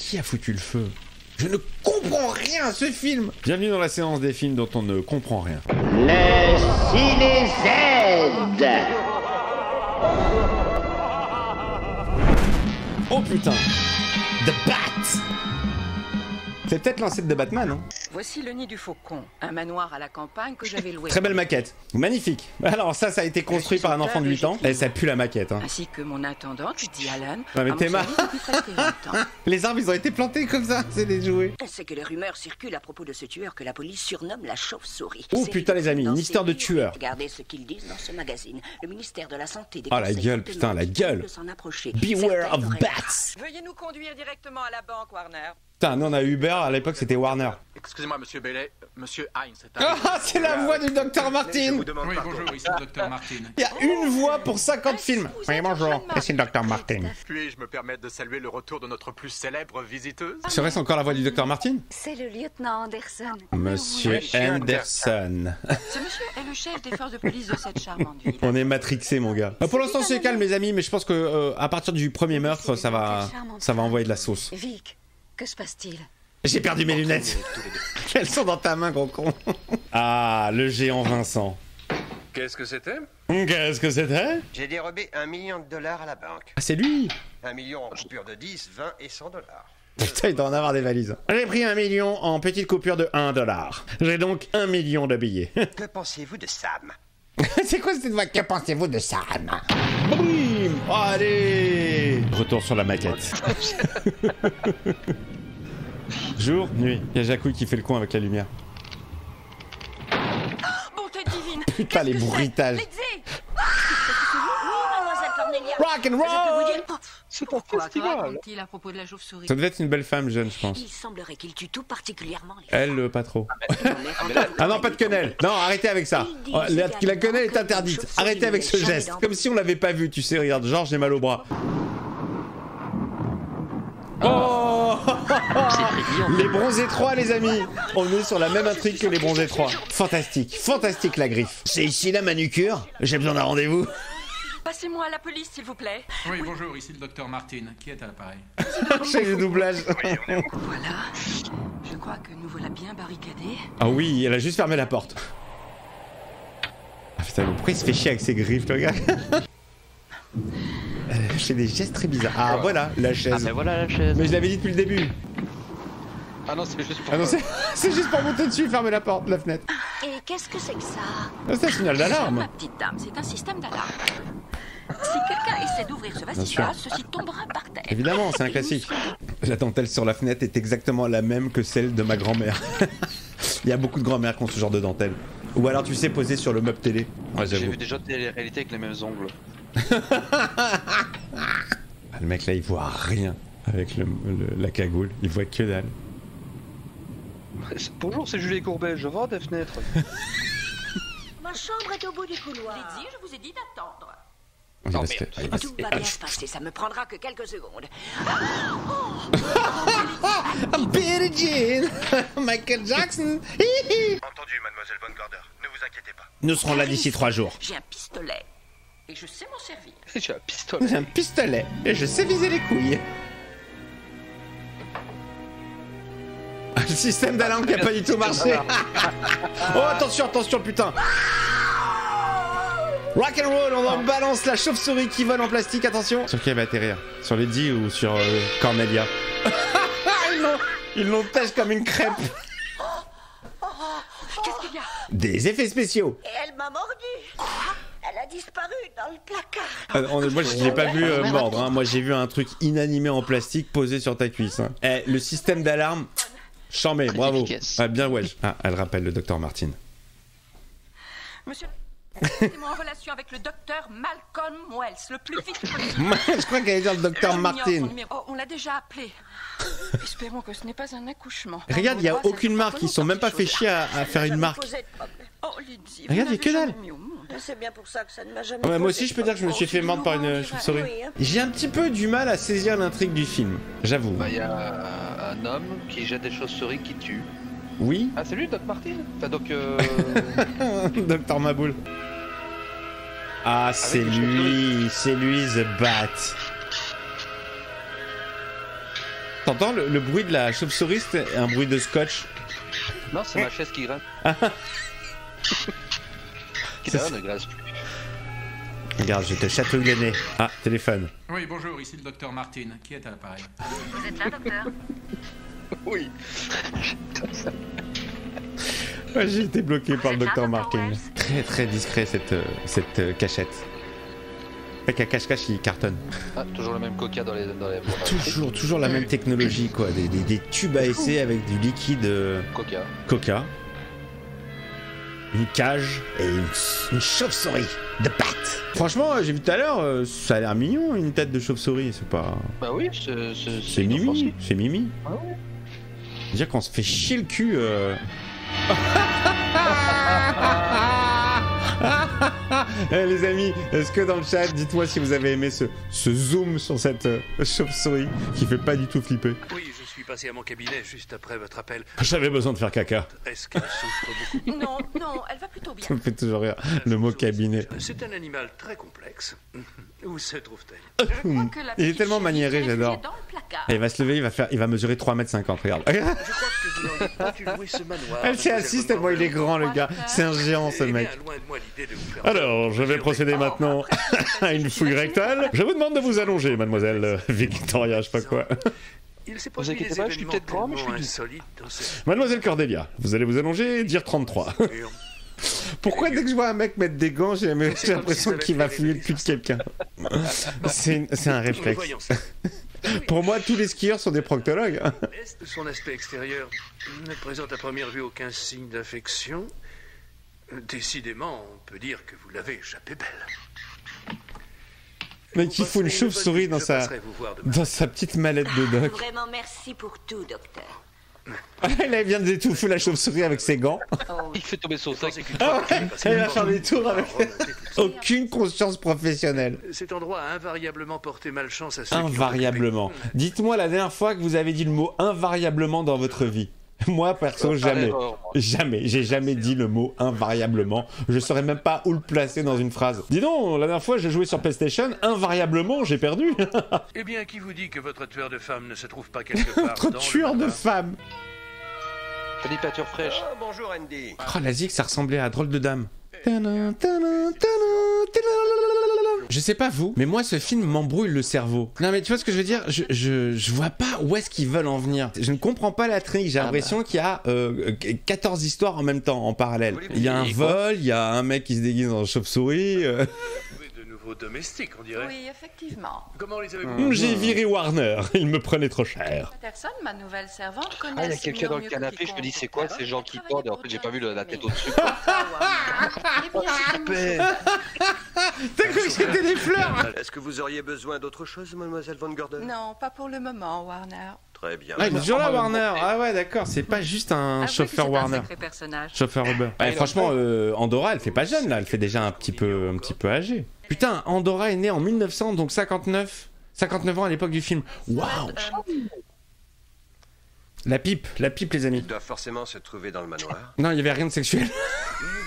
qui a foutu le feu? Je ne comprends rien à ce film. Bienvenue dans la séance des films dont on ne comprend rien. Le Ciné-Z. Oh putain. The Bat. C'est peut-être l'ancêtre de Batman, hein? Voici le nid du faucon, un manoir à la campagne que j'avais loué. Très belle maquette. Magnifique. Alors ça a été construit par un enfant de 8 ans. Et ça pue la maquette, hein. Ainsi que mon intendant, Judy Allen. Non mais t'es marre. Les arbres, ils ont été plantés comme ça. C'est des jouets. C'est que les rumeurs circulent à propos de ce tueur que la police surnomme la chauve-souris. Oh putain les amis, une histoire de tueur. Regardez ce qu'ils disent dans ce magazine. Le ministère de la Santé des Oh la gueule, putain, la gueule. Beware of bats. Veuillez nous conduire directement à la banque, Warner. Putain, nous on a Uber, à l'époque c'était Warner. Excusez-moi, monsieur Bailey, monsieur Hines est Ah, c'est la voix du Dr Martin. Oui, bonjour, ici le Dr Martin. Il y a une voix pour 50 films. Oui, bonjour, c'est le Dr Martin. Puis-je me permettre de saluer le retour de notre plus célèbre visiteuse? Serait-ce encore la voix du Dr Martin? C'est le lieutenant Anderson. Monsieur Anderson. Ce monsieur est le chef des forces de police de cette charmante ville. On est matrixé mon gars. Pour l'instant c'est calme les amis, mais je pense que à partir du premier meurtre, ça va envoyer de la sauce. Vic, que se passe-t-il? J'ai perdu mes lunettes. Elles sont dans ta main, gros con. Ah, le géant Vincent. Qu'est-ce que c'était? Qu'est-ce que c'était? J'ai dérobé $1 million à la banque. Ah, c'est lui. 1 million en coupures de 10, 20 et $100. Putain, il doit en avoir des valises. J'ai pris 1 million en petite coupure de $1. J'ai donc 1 million de billets. Que pensez-vous de Sam? C'est quoi cette voix? Que pensez-vous de Sam? Boum. Allez. Retour sur la maquette. Jour, nuit. Il y a Jacouille qui fait le coin avec la lumière. Bonté divine. Putain, les bruitages. Rock and roll. C'est un festival. À propos de la chauve-souris. Ça devait être une belle femme jeune, je pense. Il semblerait qu'il tue tout particulièrement les Elle, pas trop. Ah non, pas de quenelle. Non, arrêtez avec ça. Oh, la quenelle est interdite. Arrêtez avec ce geste. Comme si on l'avait pas vu, tu sais. Regarde, genre, j'ai mal au bras. Oh. Les bronzés 3 les amis. On est sur la même intrigue que les bronzés 3. Fantastique, fantastique la griffe. C'est ici la manucure? J'ai besoin d'un rendez-vous. Passez-moi à la police, s'il vous plaît. Oui, bonjour, ici le Dr Martin. Qui est à l'appareil? J'ai le doublage. Voilà. Je crois que nous voilà bien barricadés. Ah oui, elle a juste fermé la porte. Ah putain, mais pourquoi il se fait chier avec ses griffes, le gars? Elle fait des gestes très bizarres. Ah voilà, la chaise. Ah mais voilà la chaise. Mais je l'avais dit depuis le début. Ah non, c'est juste pour... Ah non, c'est juste pour monter dessus, fermer la porte, la fenêtre. Et qu'est-ce que c'est que ça? Ah, c'est un signal Ma d'alarme. petite dame, c'est un système d'alarme. Si quelqu'un essaie d'ouvrir ce vasisage, ceci tombera par terre. Évidemment, c'est un classique. La dentelle sur la fenêtre est exactement la même que celle de ma grand-mère. Il y a beaucoup de grand-mères qui ont ce genre de dentelle. Ou alors, tu sais, posée sur le meuble télé. Ouais, J'ai vu déjà des réalités avec les mêmes ongles. Le mec là, il voit rien avec la cagoule. Il voit que dalle. Bonjour, c'est Julie Courbet, je vends des fenêtres. Ma chambre est au bout du couloir. Je dit, je vous ai dit d'attendre. Il Non, reste- merde. il reste- Tout va bien se passer, ça me prendra que quelques secondes. Billie Jean, Michael Jackson. Entendu, mademoiselle Von Gorder. Ne vous inquiétez pas. Nous serons là d'ici 3 jours. J'ai un pistolet. Et je sais m'en servir. J'ai un pistolet. J'ai un pistolet et je sais viser les couilles. Le système d'alarme qui a pas du tout marché. Oh attention, attention putain. Rock and roll, on en balance la chauve-souris qui vole en plastique, attention. Sur qui elle va atterrir? Sur Lady ou sur Cornelia? Ils l'ont tâche comme une crêpe. Qu'est-ce qu'il y a? Des effets spéciaux. Et elle m'a mordu. Elle a disparu dans le placard. Moi je l'ai pas vu mordre, hein. Moi j'ai vu un truc inanimé en plastique posé sur ta cuisse, hein. Eh, le système d'alarme, chambé, bravo. Efficace. Ah, bien wesh. Ah, elle rappelle le docteur Martin. Monsieur, mettez-moi en relation avec le docteur Malcolm Wells, le plus vite possible. Je crois qu'elle allait dire le docteur J'ignore son Martin. numéro. Oh, on l'a déjà appelé. Espérons que ce n'est pas un accouchement. Regarde, il n'y a aucune marque, ils sont même pas fait chier à faire une marque. Oh, Lydie, Regarde, vous il y a que dalle. n'avez jamais mis au monde. C'est bien pour ça que ça ne m'a jamais Ouais, moi posé aussi je peux dire que je me suis fait mordre par une chauve-souris. Oui, hein. J'ai un petit peu du mal à saisir l'intrigue du film, j'avoue. Bah, y a un homme qui jette des chauves-souris qui tue. Oui, Ah, c'est lui, Doc Martin? Enfin, donc, docteur Maboul. Ah, c'est lui, The Bat. T'entends le bruit de la chauve-souris, c'est un bruit de scotch. Non, c'est ma chaise qui grimpe. Qui d'ailleurs ne grince plus. Regarde, je te chatouille le nez. Ah, téléphone. Oui, bonjour, ici le docteur Martin. Qui est à l'appareil? Vous êtes là, docteur? Oui. Ouais, j'ai été bloqué par le Vous êtes là, docteur Dr. Martin. Wells? Très très discret cette cachette. Avec un cache-cache, il cartonne. Ah, toujours le même coca dans les... Toujours la même technologie, quoi. Des tubes à essai avec du liquide Coca. coca. Une cage et une chauve-souris de pattes. Franchement, j'ai vu tout à l'heure, ça a l'air mignon, une tête de chauve-souris, c'est pas... Bah oui, C'est Mimi, inoffensif. c'est Mimi. Ah ouais. Dire qu'on se fait chier le cul. Eh, les amis, est-ce que dans le chat, dites-moi si vous avez aimé ce zoom sur cette chauve-souris qui fait pas du tout flipper. Oui, je suis passé à mon cabinet juste après votre appel. J'avais besoin de faire caca. Est-ce qu'elle souffre beaucoup? Non, non, elle va plutôt bien. Ça me fait toujours rire, le mot cabinet. C'est un animal très complexe. Où se trouve-t-elle? Je crois que la Il est petite tellement chérie maniéré, est j'adore. dans le placard. Et il va se lever, il va mesurer 3,50 m, regarde. Je crois que vous n'auriez pas dû louer ce manoir. Elle s'est assise tellement il est grand, le gars. C'est un géant, ce Eh bien, mec. loin de moi l'idée de vous faire Alors, je vais procéder maintenant à une fouille rectale. Je vous demande de vous allonger, mademoiselle Victoria, je sais pas quoi. Il s'est Vous produit inquiétez des pas, je suis événements peut-être grand, mais je suis tellement doux. insolites dans cette Mademoiselle Cordelia, vous allez vous allonger et dire 33. Pourquoi dès que je vois un mec mettre des gants, j'ai l'impression qu'il va fouiller le cul de quelqu'un? C'est un réflexe. Voyons ça. Pour moi, tous les skieurs sont des proctologues. Son aspect extérieur ne présente à première vue aucun signe d'infection. Décidément, on peut dire que vous l'avez échappé belle. Mais qui fout une chauve-souris dans Je sa passerai vous voir demain. petite mallette de doc. Vraiment merci pour tout, docteur. Elle vient d'étouffer la chauve-souris avec ses gants. Il fait tomber son sac. Ah ouais, elle va faire des tours avec aucune conscience professionnelle. Cet endroit a invariablement porté malchance à ceux qui ont Invariablement. occupé. Dites-moi la dernière fois que vous avez dit le mot invariablement dans votre vie. Moi, perso, jamais. Jamais. J'ai jamais dit le mot invariablement. Je saurais même pas où le placer dans une phrase. Dis donc, la dernière fois, j'ai joué sur PlayStation, invariablement, j'ai perdu. Eh bien, qui vous dit que votre tueur de femmes ne se trouve pas quelque part Votre dans tueur le de mandat? femmes. T'as des peintures fraîches. Ah, bonjour Andy. Oh, la zik, ça ressemblait à Drôle de Dame. Je sais pas vous, mais moi ce film m'embrouille le cerveau. Non mais tu vois ce que je veux dire, je vois pas où est-ce qu'ils veulent en venir. Je ne comprends pas l'intrigue, j'ai l'impression qu'il y a 14 histoires en même temps, en parallèle. Il y a un vol, il y a un mec qui se déguise en chauve-souris. Oui, de nouveaux domestiques, on dirait. Oui, effectivement. Comment les avez-vous? J'ai viré Warner, il me prenait trop cher. Personne, ma nouvelle servante, connaît. Ah, il y a quelqu'un dans le canapé, je me dis c'est quoi ces gens qui tordent et en fait j'ai pas vu la tête au-dessus. T'as cru que c'était des fleurs? Est-ce que vous auriez besoin d'autre chose, mademoiselle Van Gordon? Non, pas pour le moment, Warner. Très bien. Ah, il est toujours là Warner. Ah ouais d'accord, c'est pas juste un chauffeur Warner. Personnage. Chauffeur Uber. Ouais, franchement, Andorra, elle fait pas jeune là, elle fait déjà un petit peu âgée. Putain, Andorra est née en 1900, donc 59 ans à l'époque du film. Waouh. La pipe les amis. Il doit forcément se trouver dans le manoir. Non, il y avait rien de sexuel.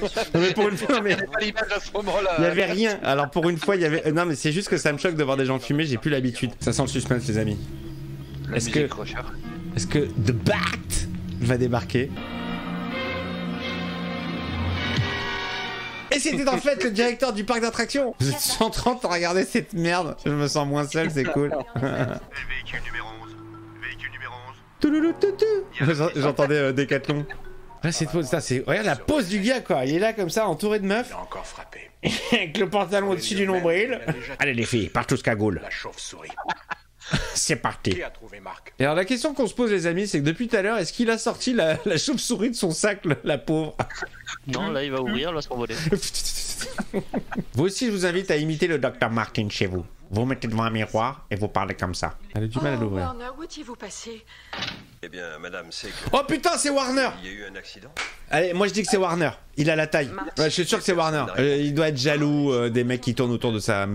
Non, mais pour une fois, mais Pas l'image à ce moment-là. il y avait rien. Alors pour une fois, il y avait. Non, mais c'est juste que ça me choque de voir des gens fumer. J'ai plus l'habitude. Ça sent le suspense, les amis. Est-ce que The Bat va débarquer? Et c'était en fait le directeur du parc d'attractions. Vous êtes 130 à regarder cette merde. Je me sens moins seul, c'est cool. Véhicule numéro 11. Véhicule numéro 11. Touloulou-toutou. J'entendais Décathlon. Là, c'est ça, c'est. Regarde la pose du gars, quoi. Il est là comme ça, entouré de meufs, Il a encore frappé. avec le pantalon au-dessus du nombril. Allez les filles, partous cagoule. La chauve-souris. C'est parti. Qui a trouvé Marc? Et alors la question qu'on se pose les amis, c'est que depuis tout à l'heure, est-ce qu'il a sorti la chauve-souris de son sac, la pauvre? Non, là il va ouvrir, là s'envoler. Vous aussi, je vous invite à imiter le Dr Martin chez vous. Vous mettez devant un miroir et vous parlez comme ça. Elle a du mal à l'ouvrir. Warner, où étiez-vous passé? Eh bien, madame, c'est que... Oh putain, c'est Warner! Il y a eu un accident. Allez, moi je dis que c'est Warner. Il a la taille. Ouais, je suis sûr que c'est Warner. Il doit être jaloux des mecs qui tournent autour de sa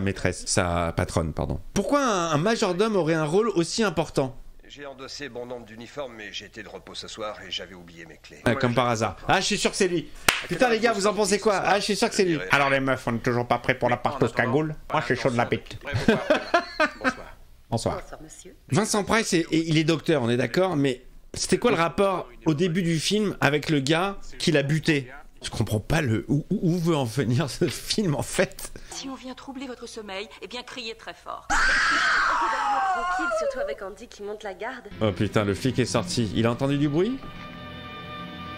maîtresse, sa patronne, pardon. Pourquoi un majordome aurait un rôle aussi important? J'ai endossé bon nombre d'uniformes, mais j'ai été de repos ce soir et j'avais oublié mes clés. Comme par hasard. Ah, je suis sûr que c'est lui. Putain, les gars, vous en pensez quoi? Ah, je suis sûr que c'est lui. Alors, les meufs, on est toujours pas prêts pour la partous cagoule? Moi, je suis chaud de la bite. Bonsoir. Bonsoir. Bonsoir, monsieur. Vincent Price, il est docteur, on est d'accord, mais c'était quoi le rapport au début du film avec le gars qui l'a buté? Je comprends pas où veut en venir ce film en fait. Si on vient troubler votre sommeil, eh bien criez très fort. On peut dormir tranquille, surtout avec Andy qui monte la garde. Oh putain, le flic est sorti. Il a entendu du bruit?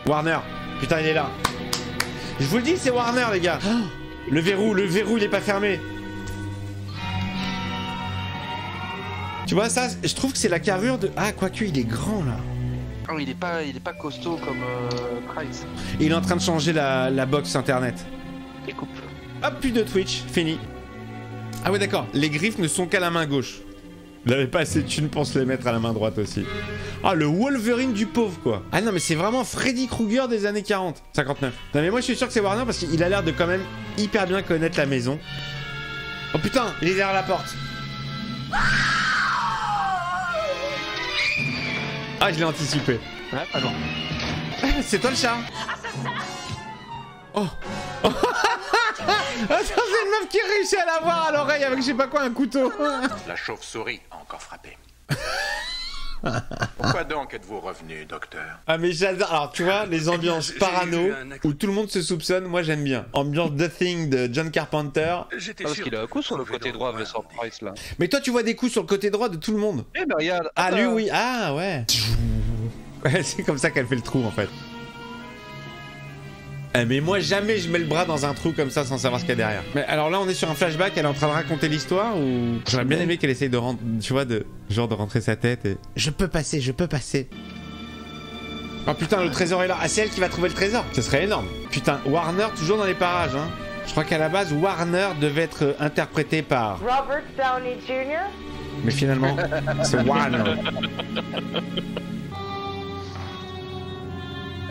Warner. Putain, il est là. Je vous le dis, c'est Warner, les gars. Oh, le verrou, il est pas fermé. Tu vois ça? Je trouve que c'est la carrure de... Ah, quoique, il est grand, là. Oh, il est pas costaud comme Price. Il est en train de changer la box internet. Et coupe. Hop, plus de Twitch, fini. Ah ouais, d'accord. Les griffes ne sont qu'à la main gauche. Il avait pas assez de thunes pour se les mettre à la main droite aussi. Ah, le Wolverine du pauvre, quoi. Ah non, mais c'est vraiment Freddy Krueger des années 40. 59. Non, mais moi, je suis sûr que c'est Warner parce qu'il a l'air de quand même hyper bien connaître la maison. Oh putain, il est derrière la porte. Ah, je l'ai anticipé. Ouais, pas loin. C'est toi le chat. Oh. Attends, c'est une meuf qui réussit à l'avoir à l'oreille avec je sais pas quoi, un couteau. La chauve-souris a encore frappé. Pourquoi donc êtes-vous revenu, docteur? Ah mais j'adore. Alors tu vois, les ambiances parano où tout le monde se soupçonne, moi j'aime bien. Ambiance The Thing de John Carpenter. Parce qu'il a un coup sur le côté droit, Vincent Price, là. Mais toi tu vois des coups sur le côté droit de tout le monde. Eh ben regarde. Ah lui oui, ah ouais. Ouais, c'est comme ça qu'elle fait le trou en fait. Mais moi jamais je mets le bras dans un trou comme ça sans savoir ce qu'il y a derrière. Mais alors là on est sur un flashback, elle est en train de raconter l'histoire ou... J'aurais bien aimé qu'elle essaye de rentrer, tu vois, de rentrer sa tête et... Je peux passer. Oh putain, le trésor est là. Ah c'est elle qui va trouver le trésor. Ce serait énorme. Putain, Warner toujours dans les parages hein. Je crois qu'à la base Warner devait être interprété par... Robert Downey Jr. Mais finalement, c'est Warner.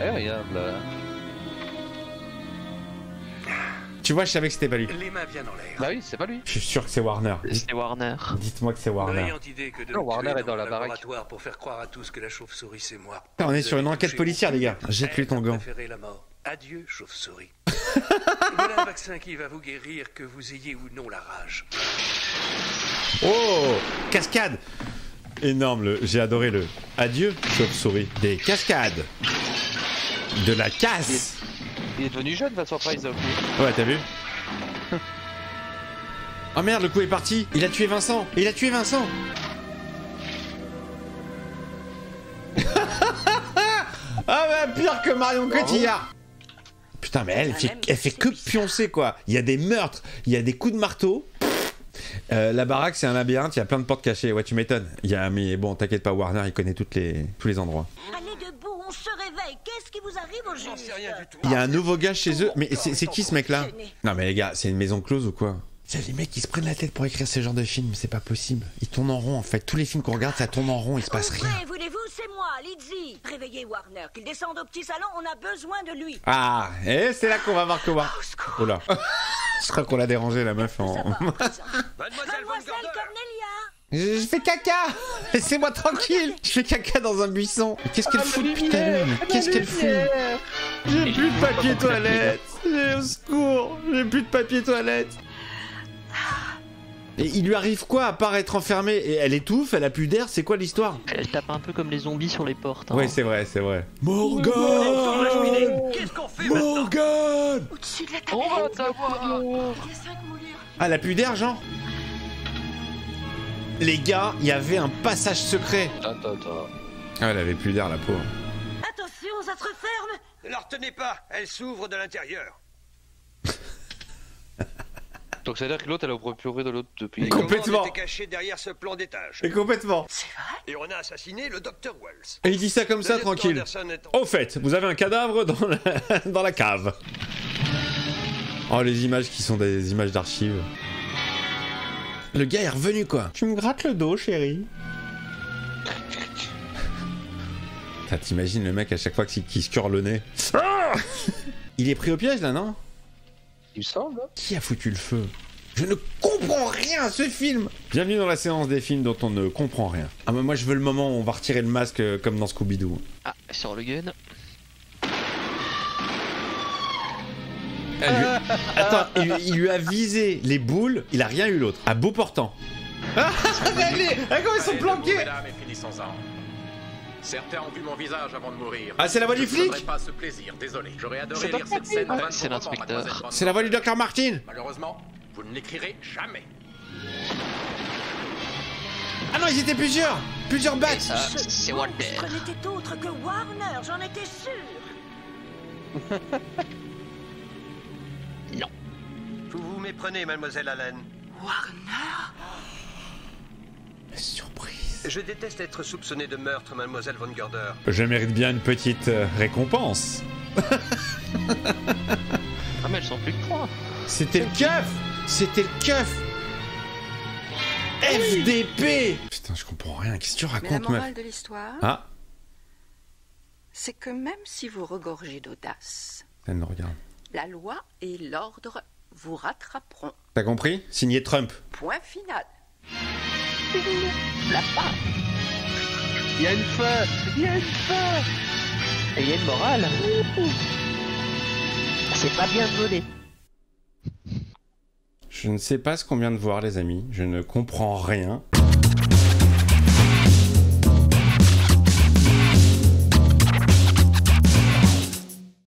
Eh regarde là. Tu vois, je savais que c'était pas lui. Les mains bien en l'air. Bah oui, c'est pas lui. Je suis sûr que c'est Warner. C'est Warner. Dites-moi que c'est Warner. Brillante idée que de Non, me Warner tuer est dans la le baraque. laboratoire pour faire croire à tous que la chauve-souris c'est moi. On est sur une enquête policière, les gars. Jette-lui ton gant. Préférez la mort. Adieu, chauve-souris. Voilà un vaccin qui va vous guérir, que vous ayez ou non la rage. Oh, cascade. Énorme, j'ai adoré le adieu, chauve-souris. Des cascades. De la casse. Il est devenu jeune, Vincent Price, d'un coup. Ouais, t'as vu? Oh merde, le coup est parti. Il a tué Vincent. Ah bah pire que Marion Cotillard. Putain, mais elle fait que pioncer quoi. Il y a des meurtres, il y a des coups de marteau. La baraque c'est un labyrinthe, il y a plein de portes cachées. Ouais, tu m'étonnes. Mais bon, t'inquiète pas, Warner il connaît tous les endroits. Allez debout, on se réveille. Qu'est-ce qui vous arrive au juste? Il y a un nouveau gars chez eux. Mais c'est qui ce mec là? Non mais les gars, c'est une maison close ou quoi? C'est les mecs qui se prennent la tête pour écrire ce genre de film, c'est pas possible. Ils tournent en rond en fait. Tous les films qu'on regarde, ça tourne en rond, il se passe rien. Voulez-vous, c'est moi, Lizzie. Réveillez Warner, qu'il descende au petit salon, on a besoin de lui. Ah, et c'est là qu'on va voir que Warner. Oh là. Je crois qu'on l'a dérangé la meuf en... Mademoiselle Cornelia. Je fais caca. Laissez-moi tranquille. Je fais caca dans un buisson. Qu'est-ce qu'elle fout depuis tout à l'heure? Qu'est-ce qu'elle fout? J'ai plus de papier toilette. Au secours. J'ai plus de papier toilette. Et il lui arrive quoi à part être enfermée? Et elle étouffe, elle a plus d'air, c'est quoi l'histoire? Elle tape un peu comme les zombies sur les portes. Hein. Ouais, c'est vrai. Morgan! Qu'est-ce qu'on fait Morgan! Au-dessus de la On tablette. va t'avoir. Il y a 5 moulures. Ah, elle a plus d'air, genre? Les gars, il y avait un passage secret. Attends. Ah, elle avait plus d'air, la pauvre. Attention, ça se referme. Ne la retenez pas, elle s'ouvre de l'intérieur. Donc ça veut dire que l'autre elle a procuré de l'autre depuis. Les Complètement. commandes étaient cachées derrière ce plan d'étage. Et complètement. Et on a assassiné le docteur Wells. Et il dit ça comme ça, Le lieutenant tranquille. Anderson est en- Au fait, vous avez un cadavre dans la cave. Oh, les images qui sont des images d'archives. Le gars est revenu, quoi. Tu me grattes le dos, chérie. T'imagines le mec à chaque fois qu'il se cure le nez. Ah il est pris au piège, là, non? Il me semble. Qui a foutu le feu? Je ne comprends rien à ce film. Bienvenue dans la séance des films dont on ne comprend rien. Ah mais moi je veux le moment où on va retirer le masque comme dans Scooby-Doo. Ah, sur le gun. Attends, il lui a visé les boules, il a rien eu l'autre. À bout portant. Ah, regardez, comment ils sont planqués. Mesdames, et finissons-en. Certains ont vu mon visage avant de mourir. Ah, c'est la voix du Je ne flic. donnerai pas ce plaisir, désolé. J'aurais adoré C'est lire cette scène. Ouais, 20 c'est romans, l'inspecteur. Mademoiselle Von C'est la voix du docteur Martin. Malheureusement, vous ne l'écrirez jamais. Ah non, ils étaient plusieurs. Plusieurs bats. C'est Walter. Ce n'était autre que Warner, j'en étais sûr. Non. Vous vous méprenez, mademoiselle Allen. Warner? Surprise. Je déteste être soupçonné de meurtre, mademoiselle Von Gorder. Je mérite bien une petite récompense. Ah mais elles sont plus que 3. C'était le keuf. C'était le keuf. FDP. Putain, je comprends rien. Qu'est-ce que tu Mais la racontes, meuf? morale de l'histoire, Ah, c'est que même si vous regorgez d'audace, elle nous regarde. la loi et l'ordre vous rattraperont. T'as compris? Signé Trump. Point final. La fin. Il y a une fin. Il y a une fin. Et il y a une morale. C'est pas bien de voler. Je ne sais pas ce qu'on vient de voir, les amis. Je ne comprends rien.